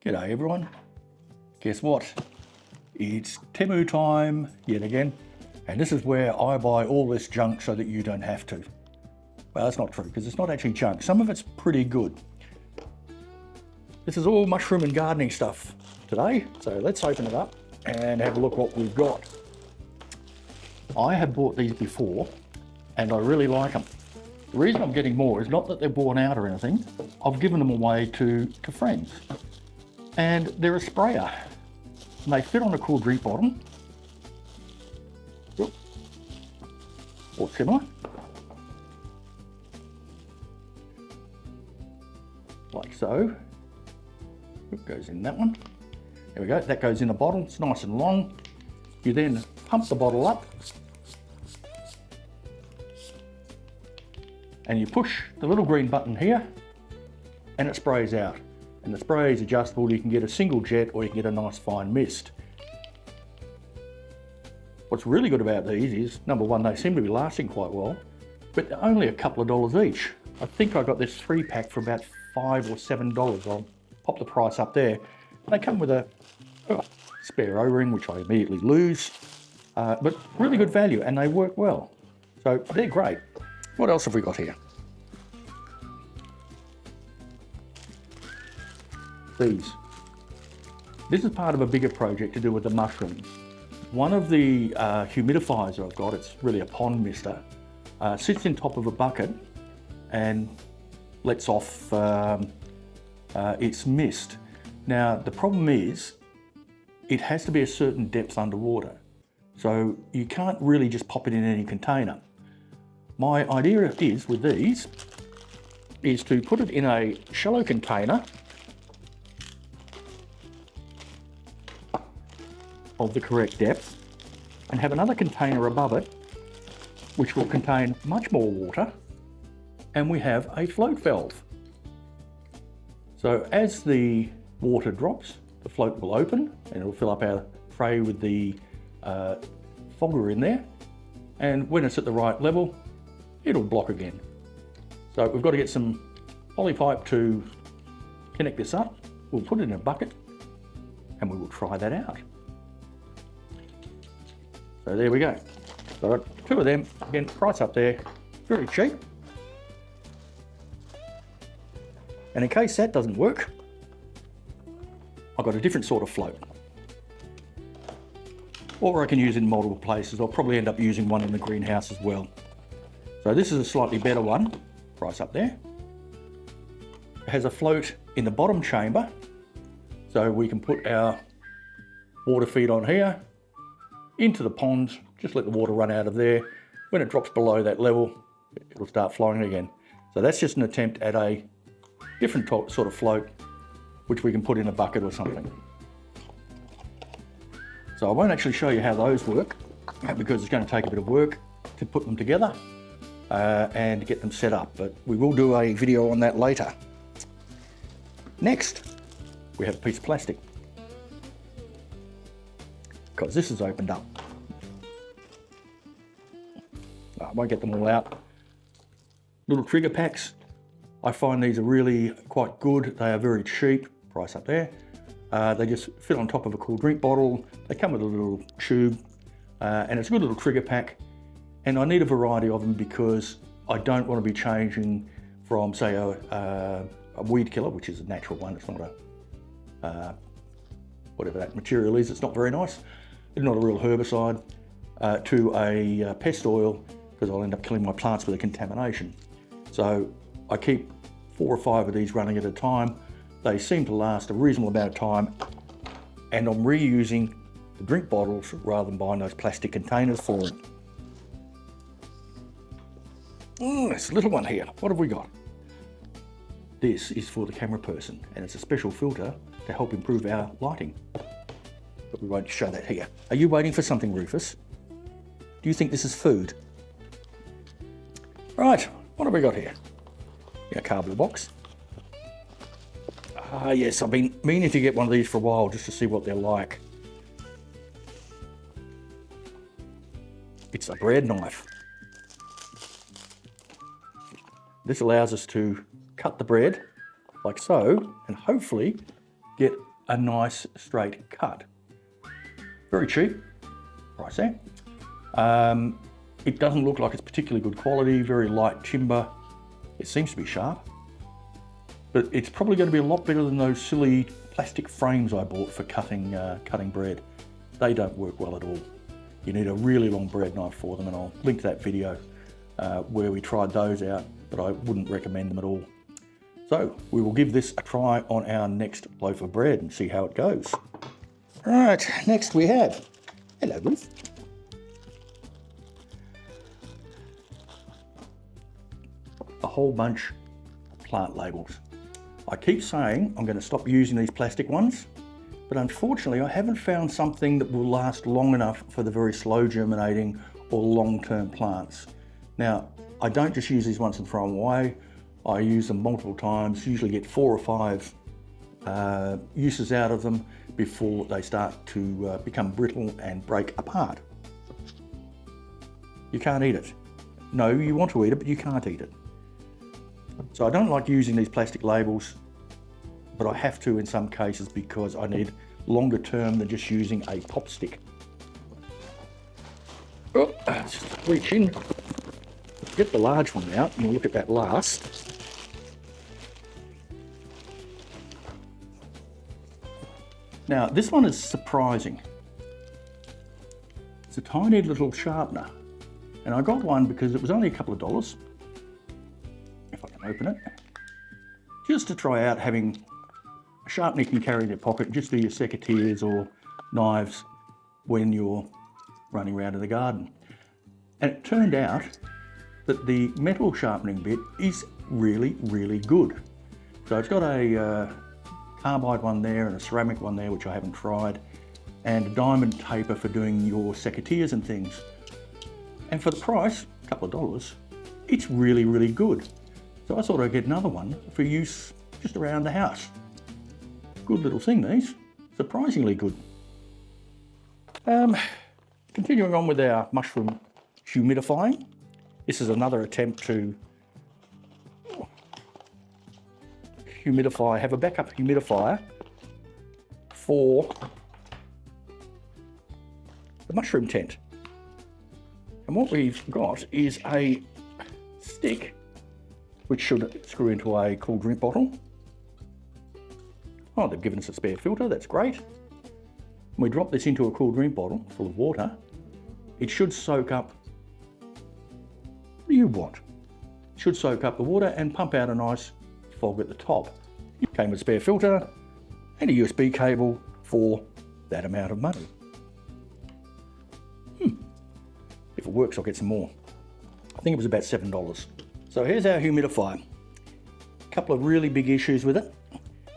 G'day everyone. Guess what? It's Temu time yet again, and this is where I buy all this junk so that you don't have to. Well, that's not true, because it's not actually junk. Some of it's pretty good. This is all mushroom and gardening stuff today, so let's open it up and have a look what we've got. I have bought these before, and I really like them. The reason I'm getting more is not that they're worn out or anything. I've given them away to friends. And they're a sprayer. And they fit on a cool drink bottom. Or similar. Like so. It goes in that one. There we go, that goes in a bottle, it's nice and long. You then pump the bottle up. And you push the little green button here, and it sprays out. And the spray is adjustable. You can get a single jet or you can get a nice fine mist. What's really good about these is, number one, they seem to be lasting quite well, but they're only a couple of dollars each. I think I got this 3-pack for about $5 or $7. I'll pop the price up there. They come with a spare O-ring, which I immediately lose, but really good value, and they work well. So they're great. What else have we got here? These. This is part of a bigger project to do with the mushrooms. One of the humidifiers I've got, it's really a pond mister, sits in top of a bucket and lets off its mist. Now the problem is it has to be a certain depth underwater, so you can't really just pop it in any container. My idea is with these is to put it in a shallow container of the correct depth and have another container above it which will contain much more water, and we have a float valve. So as the water drops, the float will open and it will fill up our tray with the fogger in there, and when it's at the right level it'll block again. So we've got to get some poly pipe to connect this up. We'll put it in a bucket and we will try that out. So there we go. So I've got 2 of them, again, price up there, very cheap. And in case that doesn't work, I've got a different sort of float. Or I can use it in multiple places. I'll probably end up using one in the greenhouse as well. So this is a slightly better one, price up there. It has a float in the bottom chamber, so we can put our water feed on here, into the pond, just let the water run out of there. When it drops below that level, it'll start flowing again. So that's just an attempt at a different sort of float, which we can put in a bucket or something. So I won't actually show you how those work, because it's going to take a bit of work to put them together and get them set up, but we will do a video on that later. Next, we have a piece of plastic, because this is opened up. I won't get them all out. Little trigger packs. I find these are really quite good. They are very cheap, price up there. They just fit on top of a cool drink bottle. They come with a little tube, and it's a good little trigger pack. And I need a variety of them because I don't want to be changing from, say, a weed killer, which is a natural one. It's not a, whatever that material is, it's not very nice. It's not a real herbicide, to a pest oil, because I'll end up killing my plants with a contamination. So I keep 4 or 5 of these running at a time. They seem to last a reasonable amount of time, and I'm reusing the drink bottles rather than buying those plastic containers for it. This little one here, what have we got? This is for the camera person, and it's a special filter to help improve our lighting. But we won't show that here. Are you waiting for something, Rufus? Do you think this is food? Right, what have we got here? A cardboard box. Ah yes, I've been meaning to get one of these for a while just to see what they're like. It's a bread knife. This allows us to cut the bread like so, and hopefully get a nice straight cut. Very cheap, price there. It doesn't look like it's particularly good quality, very light timber. It seems to be sharp, but it's probably going to be a lot better than those silly plastic frames I bought for cutting bread. They don't work well at all. You need a really long bread knife for them, and I'll link that video where we tried those out, but I wouldn't recommend them at all. So we will give this a try on our next loaf of bread and see how it goes. Right, next we have, hello Ruth. A whole bunch of plant labels. I keep saying I'm going to stop using these plastic ones, but unfortunately I haven't found something that will last long enough for the very slow germinating or long-term plants. Now, I don't just use these once and throw them away. I use them multiple times, usually get 4 or 5 uses out of them before they start to become brittle and break apart. You can't eat it. No, you want to eat it, but you can't eat it. So I don't like using these plastic labels, but I have to in some cases because I need longer term than just using a pop stick. Oh, just reach in, get the large one out, and we'll look at that last. Now, this one is surprising. It's a tiny little sharpener, and I got one because it was only a couple of dollars. If I can open it, just to try out having a sharpener you can carry in your pocket just for your secateurs or knives when you're running around in the garden. And it turned out that the metal sharpening bit is really, really good. So it's got a carbide one there and a ceramic one there, which I haven't tried, and a diamond taper for doing your secateurs and things. And for the price, a couple of dollars, it's really, really good. So I thought I'd get another one for use just around the house. Good little thing, these. Surprisingly good. Continuing on with our mushroom humidifying. This is another attempt to have a backup humidifier for the mushroom tent. And what we've got is a stick which should screw into a cool drink bottle. Oh, they've given us a spare filter, that's great. When we drop this into a cool drink bottle full of water, it should soak up, what do you want? It should soak up the water and pump out a nice fog at the top. It came with a spare filter and a USB cable for that amount of money. If it works, I'll get some more. I think it was about $7. So here's our humidifier. A couple of really big issues with it.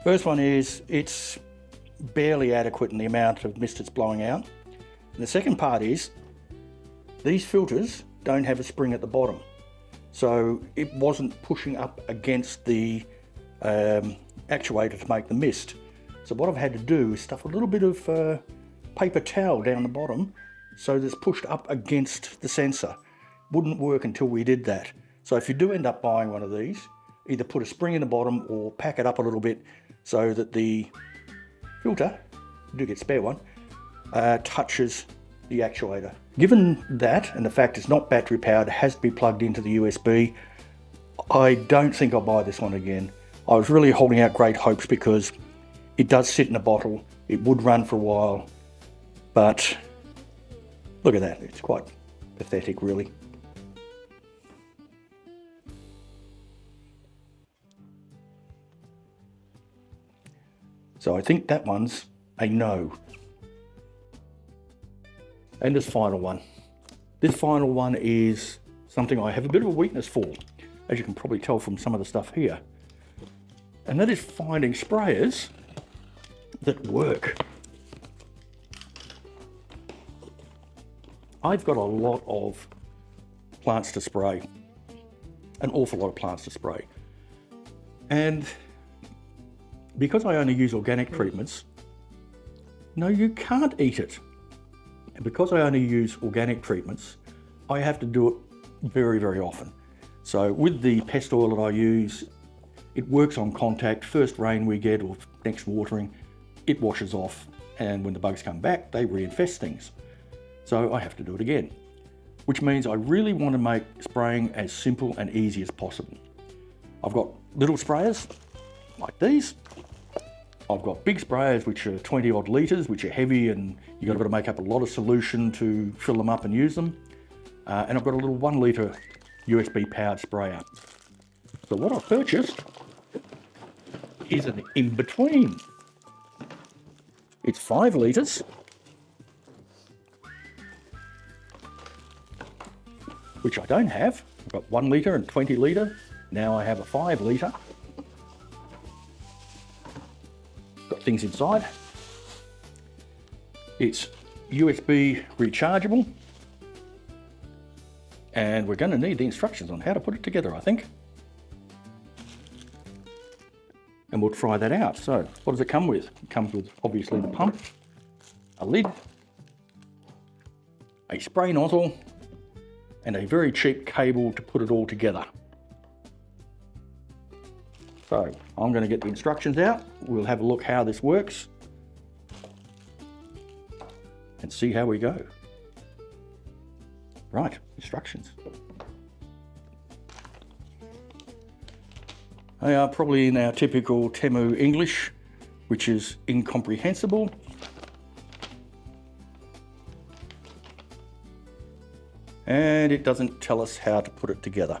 First one is it's barely adequate in the amount of mist it's blowing out. And the second part is these filters don't have a spring at the bottom. So it wasn't pushing up against the actuator to make the mist. So what I've had to do is stuff a little bit of paper towel down the bottom so that it's pushed up against the sensor. Wouldn't work until we did that. So if you do end up buying one of these, either put a spring in the bottom or pack it up a little bit so that the filter, you do get a spare one, touches the actuator. Given that, and the fact it's not battery powered, it has to be plugged into the USB, I don't think I'll buy this one again. I was really holding out great hopes because it does sit in a bottle, it would run for a while, but look at that, it's quite pathetic really. So I think that one's a no. And this final one. This final one is something I have a bit of a weakness for, as you can probably tell from some of the stuff here. And that is finding sprayers that work. I've got a lot of plants to spray, an awful lot of plants to spray. And because I only use organic treatments, no, you can't eat it. And because I only use organic treatments, I have to do it very, very often. So with the pest oil that I use, it works on contact. First rain we get or next watering, it washes off, and when the bugs come back, they reinfest things. So I have to do it again, which means I really want to make spraying as simple and easy as possible. I've got little sprayers like these. I've got big sprayers which are 20 odd litres, which are heavy, and you've got to make up a lot of solution to fill them up and use them. And I've got a little 1 litre USB powered sprayer. So what I've purchased is an in-between. It's 5 litres, which I don't have. I've got 1 litre and 20 litre. Now I have a 5 litre. Got things inside. It's USB rechargeable. And we're going to need the instructions on how to put it together, I think. And we'll try that out. So what does it come with? It comes with obviously the pump, a lid, a spray nozzle, and a very cheap cable to put it all together. So I'm going to get the instructions out. We'll have a look how this works and see how we go. Right, instructions. They are probably in our typical Temu English, which is incomprehensible. And it doesn't tell us how to put it together.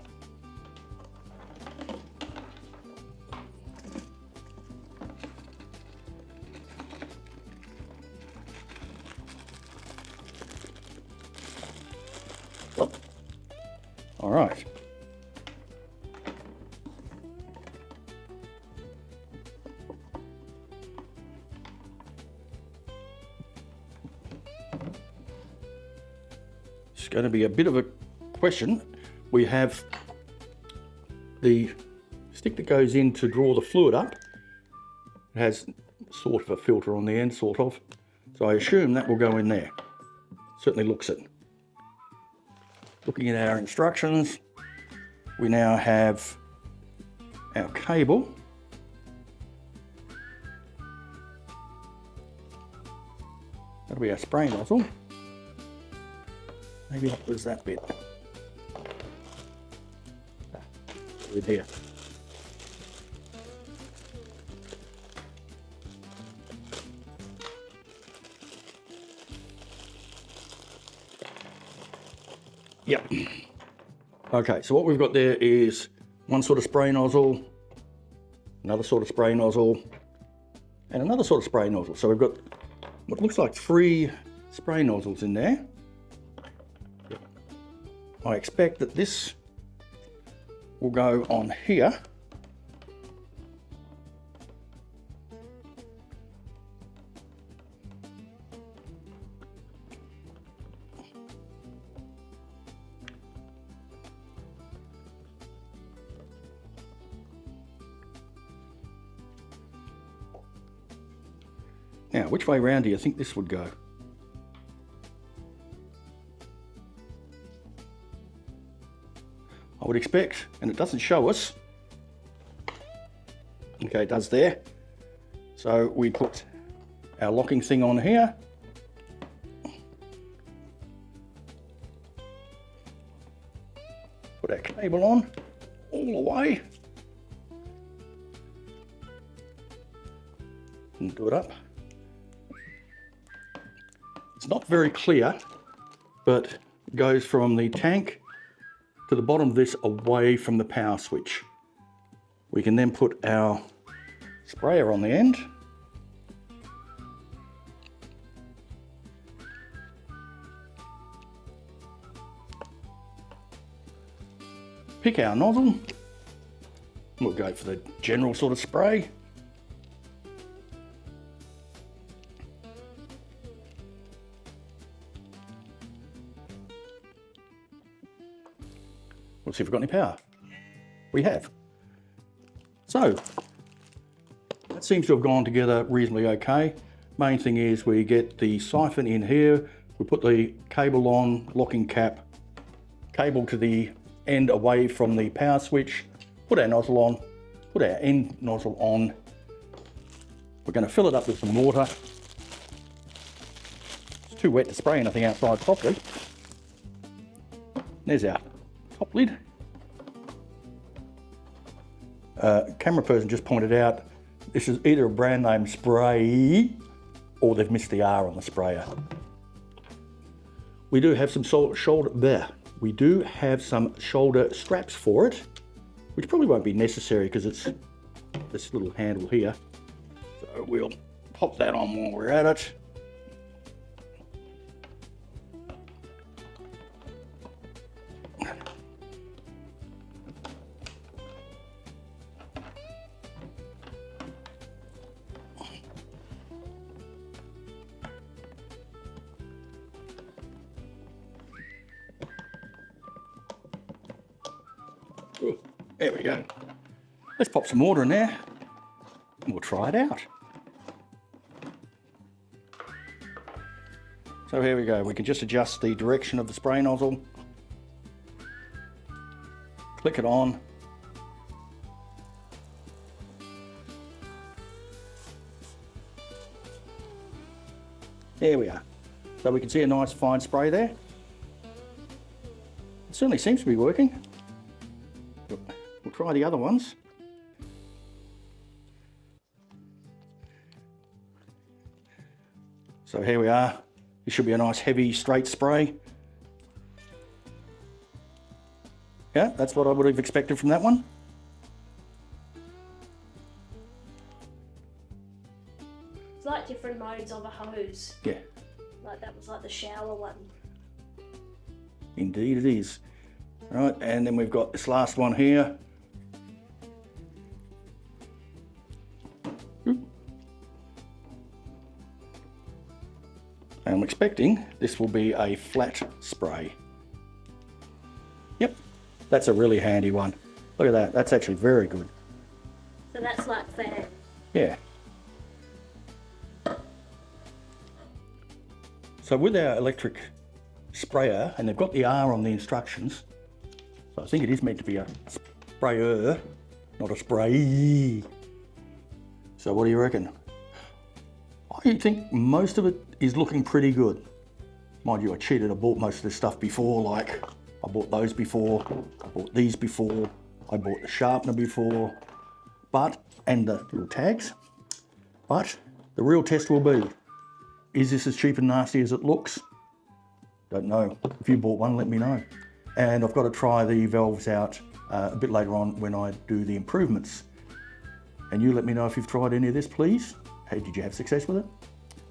All right. It's going to be a bit of a question. We have the stick that goes in to draw the fluid up. It has sort of a filter on the end, sort of. So I assume that will go in there. Certainly looks it. Looking at our instructions, we now have our cable. That'll be our spray nozzle. Maybe that was that bit. With here. Yep. Okay, so what we've got there is one sort of spray nozzle, another sort of spray nozzle, and another sort of spray nozzle. So we've got what looks like 3 spray nozzles in there. I expect that this will go on here. Now, which way round do you think this would go? I would expect, and it doesn't show us. Okay, it does there. So we put our locking thing on here. Put our cable on all the way. And do it up. It's not very clear, but it goes from the tank to the bottom of this away from the power switch. We can then put our sprayer on the end. Pick our nozzle. We'll go for the general sort of spray. We'll see if we've got any power. We have. So, that seems to have gone together reasonably okay. Main thing is we get the siphon in here, we put the cable on, locking cap, cable to the end away from the power switch, put our nozzle on, put our end nozzle on, We're going to fill it up with some water. It's too wet to spray anything outside properly. There's our top lid. Camera person just pointed out this is either a brand name spray or they've missed the R on the sprayer. We do have some shoulder straps for it, which probably won't be necessary because it's this little handle here. So we'll pop that on while we're at it. Ooh, there we go. Let's pop some water in there and we'll try it out. So here we go. We can just adjust the direction of the spray nozzle. Click it on. There we are. So we can see a nice fine spray there. It certainly seems to be working. We'll try the other ones. So here we are. This should be a nice heavy straight spray. Yeah, that's what I would have expected from that one. It's like different modes of a hose. Yeah. Like that was like the shower one. Indeed it is. Right, and then we've got this last one here. I'm expecting this will be a flat spray. Yep, that's a really handy one. Look at that, that's actually very good. So that's like fair. Yeah. So with our electric sprayer, and they've got the R on the instructions, so I think it is meant to be a sprayer, not a spray. So what do you reckon? I think most of it is looking pretty good. Mind you, I cheated, I bought most of this stuff before, like I bought those before, I bought these before, I bought the sharpener before, and the little tags. But the real test will be, is this as cheap and nasty as it looks? Don't know. If you bought one, let me know. And I've got to try the valves out a bit later on when I do the improvements. And you let me know if you've tried any of this, please. Hey, did you have success with it?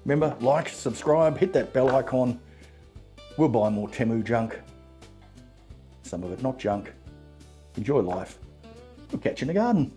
Remember, like, subscribe, hit that bell icon. We'll buy more Temu junk. Some of it not junk. Enjoy life. We'll catch you in the garden.